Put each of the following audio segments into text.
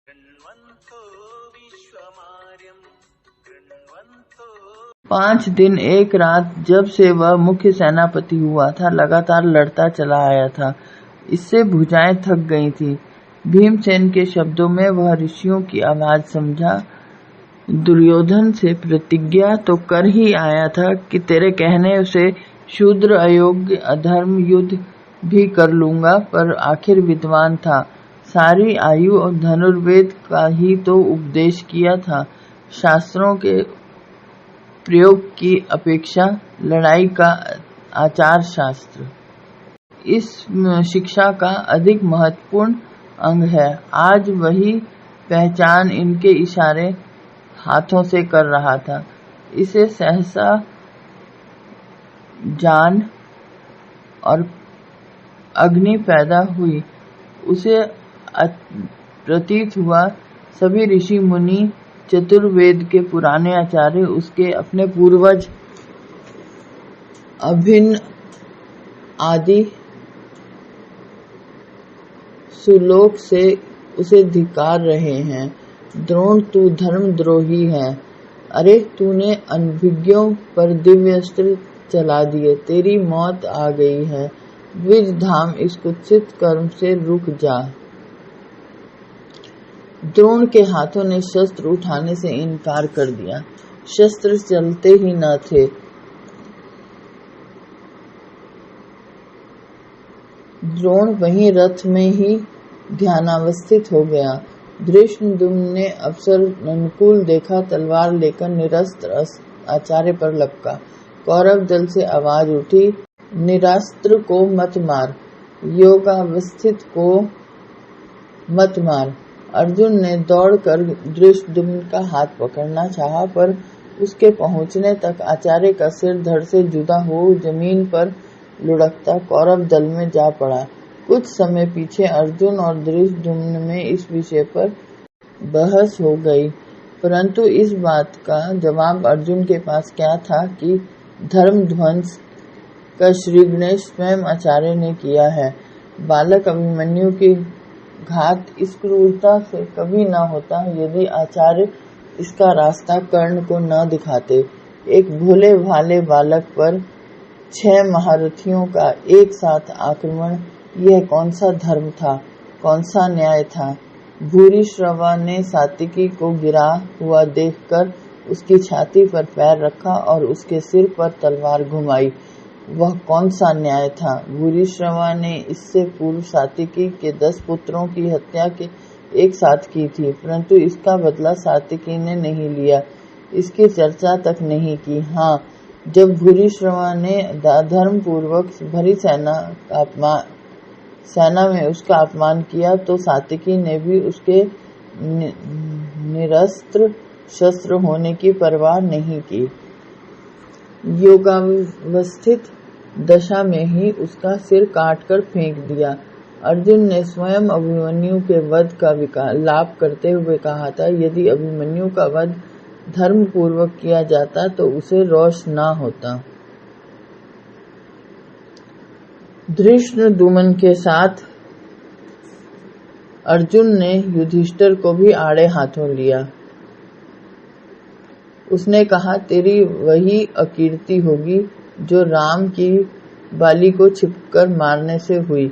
गृण्वन्तो विश्वमार्यं गृण्वन्तो। 5 दिन 1 रात जब से वह मुख्य सेनापति हुआ था, लगातार लड़ता चला आया था। इससे भुजाएं थक गई थी। भीमसेन के शब्दों में वह ऋषियों की आवाज समझा। दुर्योधन से प्रतिज्ञा तो कर ही आया था कि तेरे कहने से शूद्र अयोग्य अधर्म युद्ध भी कर लूंगा, पर आखिर विद्वान था। सारी आयु और धनुर्वेद का ही तो उपदेश किया था। शास्त्रों के प्रयोग की अपेक्षा लड़ाई का आचार शास्त्र इस शिक्षा का अधिक महत्वपूर्ण अंग है। आज वही पहचान इनके इशारे हाथों से कर रहा था। इसे सहसा जान और अग्नि पैदा हुई। उसे प्रतीत हुआ सभी ऋषि मुनि चतुर्वेद के पुराने आचार्य उसके अपने पूर्वज अभिन्न आदि सुलोक से उसे धिक्कार रहे हैं। द्रोण, तू धर्मद्रोही है। अरे तूने अनभिज्ञों पर दिव्य अस्त्र चला दिए, तेरी मौत आ गई है। द्विज धाम, इस कुत्सित कर्म से रुक जा। द्रोण के हाथों ने शस्त्र उठाने से इनकार कर दिया। शस्त्र चलते ही न थे। द्रोण वहीं रथ में ही ध्यानावस्थित हो गया। धृष्टद्युम्न ने अवसर अनुकूल देखा, तलवार लेकर निरस्त्र आचार्य पर लपका। कौरव दल से आवाज उठी, निरास्त्र को मत मार, योगावस्थित को मत मार। अर्जुन ने दौड़कर धृष्टद्युम्न का हाथ पकड़ना चाहा, पर उसके पहुंचने तक आचार्य का सिर धड़ से जुदा हो जमीन पर लुढ़कता कौरव दल में जा पड़ा। कुछ समय पीछे अर्जुन और धृष्टद्युम्न में इस विषय पर बहस हो गई, परंतु इस बात का जवाब अर्जुन के पास क्या था कि धर्म ध्वंस का श्री गणेश स्वयं आचार्य ने किया है। बालक अभिमन्यु की घात इस क्रूरता से कभी न होता यदि आचार्य इसका रास्ता कर्ण को न दिखाते। एक भोले भाले बालक पर 6 महारथियों का एक साथ आक्रमण, यह कौन सा धर्म था, कौन सा न्याय था। भूरिश्रवा ने सात्विकी को गिरा हुआ देखकर उसकी छाती पर पैर रखा और उसके सिर पर तलवार घुमाई। वह कौन सा न्याय था। भूरिश्रवा ने इससे पूर्व सात्विकी के 10 पुत्रों की हत्या के एक साथ की थी, परंतु इसका बदला सात्विकी ने नहीं लिया। इसकी चर्चा तक नहीं की। हाँ, जब भूरिश्रवा ने धर्म पूर्वक भरी सेना में उसका अपमान किया, तो सात्विकी ने भी उसके निरस्त्र शस्त्र होने की परवाह नहीं की। योगावस्थित दशा में ही उसका सिर काटकर फेंक दिया। अर्जुन ने स्वयं अभिमन्यु के वध का लाभ करते हुए कहा था, यदि अभिमन्यु का वध धर्म पूर्वक किया जाता तो उसे रोष न होता। धृष्टद्युम्न के साथ अर्जुन ने युधिष्ठिर को भी आड़े हाथों लिया। उसने कहा, तेरी वही अकीर्ति होगी जो राम की बाली को छिपकर मारने से हुई।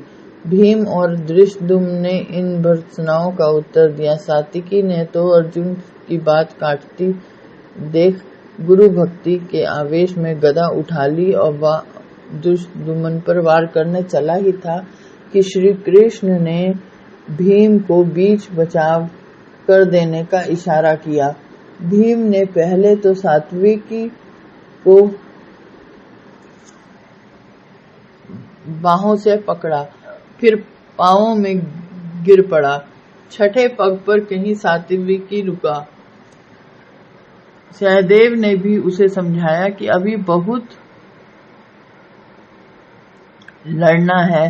भीम और धृष्टद्युम्न ने इन भर्त्सनाओं का उत्तर दिया। सात्विकी ने तो अर्जुन की बात काटती देख गुरु भक्ति के आवेश में गदा उठा ली और वह धृष्टद्युम्न पर वार करने चला ही था कि श्री कृष्ण ने भीम को बीच बचाव कर देने का इशारा किया। भीम ने पहले तो सात्विकी को बाहों से पकड़ा, फिर पांवों में गिर पड़ा। छठे पग पर कहीं सात्विकी रुका। सहदेव ने भी उसे समझाया कि अभी बहुत लड़ना है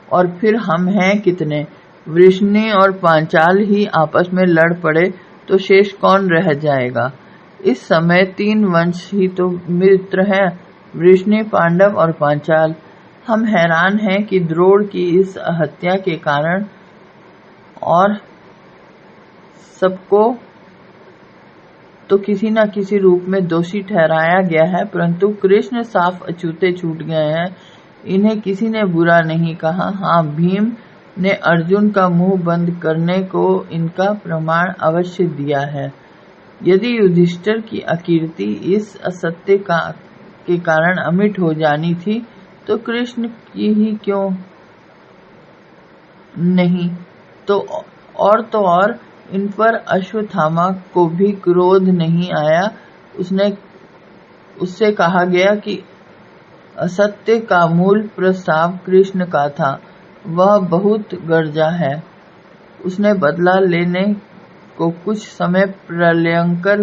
और फिर हम हैं कितने। वृष्णि और पांचाल ही आपस में लड़ पड़े तो शेष कौन रह जाएगा। इस समय 3 वंश ही तो मित्र हैं, वृष्णि, पांडव और पांचाल। हम हैरान हैं कि द्रोण की इस हत्या के कारण और सबको तो किसी न किसी रूप में दोषी ठहराया गया है, परंतु कृष्ण साफ अछूते छूट गए हैं। इन्हें किसी ने बुरा नहीं कहा। हाँ, भीम ने अर्जुन का मुंह बंद करने को इनका प्रमाण अवश्य दिया है। यदि युधिष्ठिर की अकीर्ति इस असत्य के कारण अमिट हो जानी थी तो कृष्ण की ही क्यों नहीं। तो और इन पर अश्वत्थामा को भी क्रोध नहीं आया। उससे कहा गया कि असत्य का मूल प्रस्ताव कृष्ण का था, वह बहुत गरजा है। उसने बदला लेने को कुछ समय प्रलयंकर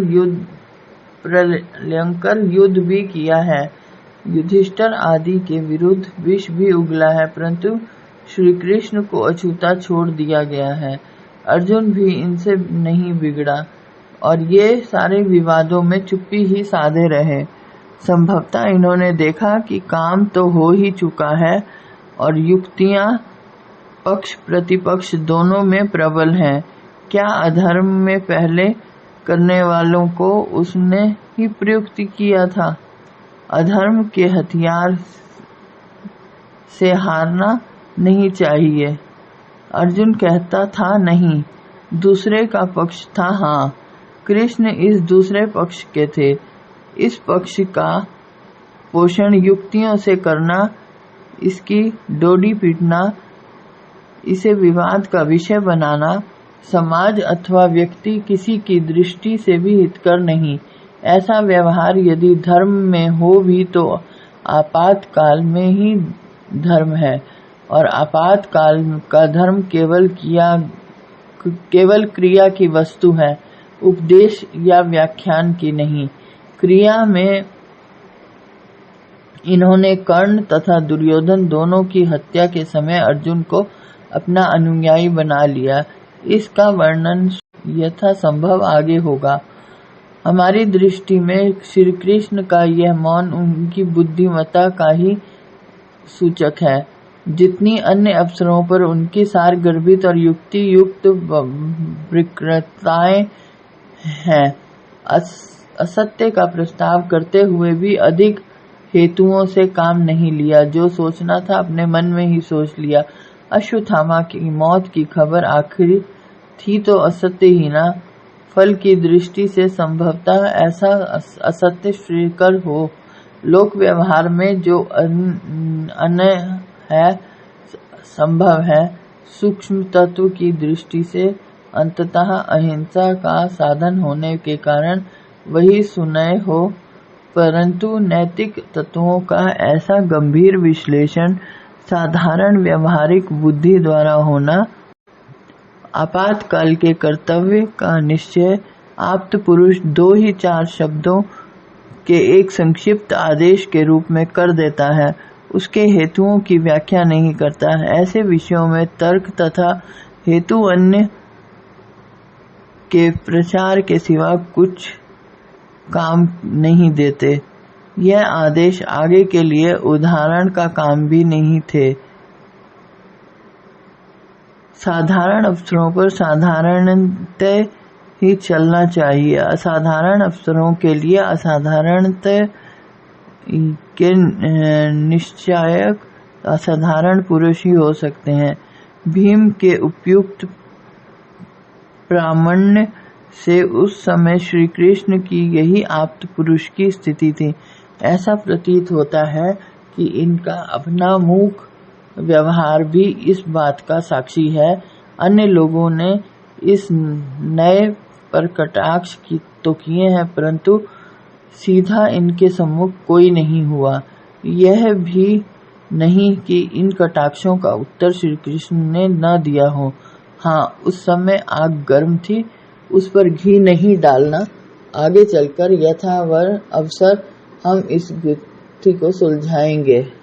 युद्ध भी किया है। युधिष्ठिर आदि के विरुद्ध विष भी उगला है, परंतु श्री कृष्ण को अछूता छोड़ दिया गया है। अर्जुन भी इनसे नहीं बिगड़ा और ये सारे विवादों में चुप्पी ही साधे रहे। संभवतः इन्होंने देखा कि काम तो हो ही चुका है और युक्तियां पक्ष प्रतिपक्ष दोनों में प्रबल हैं। क्या अधर्म में पहले करने वालों को उसने ही प्रयुक्त किया था। अधर्म के हथियार से हारना नहीं चाहिए। अर्जुन कहता था नहीं, दूसरे का पक्ष था। हाँ, कृष्ण इस दूसरे पक्ष के थे। इस पक्ष का पोषण युक्तियों से करना, इसकी डोडी पीटना, इसे विवाद का विषय बनाना समाज अथवा व्यक्ति किसी की दृष्टि से भी हितकर नहीं। ऐसा व्यवहार यदि धर्म में हो भी तो आपातकाल में ही धर्म है और आपातकाल का धर्म केवल क्रिया की वस्तु है, उपदेश या व्याख्यान की नहीं। क्रिया में इन्होंने कर्ण तथा दुर्योधन दोनों की हत्या के समय अर्जुन को अपना अनुयायी बना लिया। इसका वर्णन यथासंभव आगे होगा। हमारी दृष्टि में श्री कृष्ण का यह मौन उनकी बुद्धिमत्ता का ही सूचक है। जितनी अन्य अवसरों पर उनकी सारगर्भित और युक्ति युक्त विकृतताएं हैं। असत्य का प्रस्ताव करते हुए भी अधिक हेतुओं से काम नहीं लिया। जो सोचना था अपने मन में ही सोच लिया। अश्वत्थामा की मौत की खबर आखिर थी तो असत्य ही ना। फल की दृष्टि से संभवतः ऐसा असत्य श्रीकर हो। लोक व्यवहार में जो अन्य है संभव है, सूक्ष्म तत्व की दृष्टि से अंततः अहिंसा का साधन होने के कारण वही सुनय हो, परंतु नैतिक तत्वों का ऐसा गंभीर विश्लेषण साधारण व्यवहारिक बुद्धि द्वारा होना, आपातकाल के कर्तव्य का निश्चय आप्त पुरुष 2 ही 4 शब्दों के एक संक्षिप्त आदेश के रूप में कर देता है, उसके हेतुओं की व्याख्या नहीं करता। ऐसे विषयों में तर्क तथा हेतु अन्य के प्रचार के सिवा कुछ काम नहीं देते। यह आदेश आगे के लिए उदाहरण का काम भी नहीं थे। साधारण अवसरों पर साधारणतः ही चलना चाहिए। असाधारण अवसरों के लिए असाधारणतः के निश्चायक असाधारण पुरुष ही हो सकते हैं। भीम के उपयुक्त प्रामाण्य से उस समय श्री कृष्ण की यही आप्त पुरुष की स्थिति थी। ऐसा प्रतीत होता है कि इनका अपना मूक व्यवहार भी इस बात का साक्षी है। अन्य लोगों ने इस नए पर कटाक्ष तो किए हैं, परंतु सीधा इनके सम्मुख कोई नहीं हुआ। यह भी नहीं कि इन कटाक्षों का उत्तर श्री कृष्ण ने न दिया हो। हाँ, उस समय आग गर्म थी, उस पर घी नहीं डालना। आगे चलकर यथावर अवसर हम इस गुत्थी को सुलझाएंगे।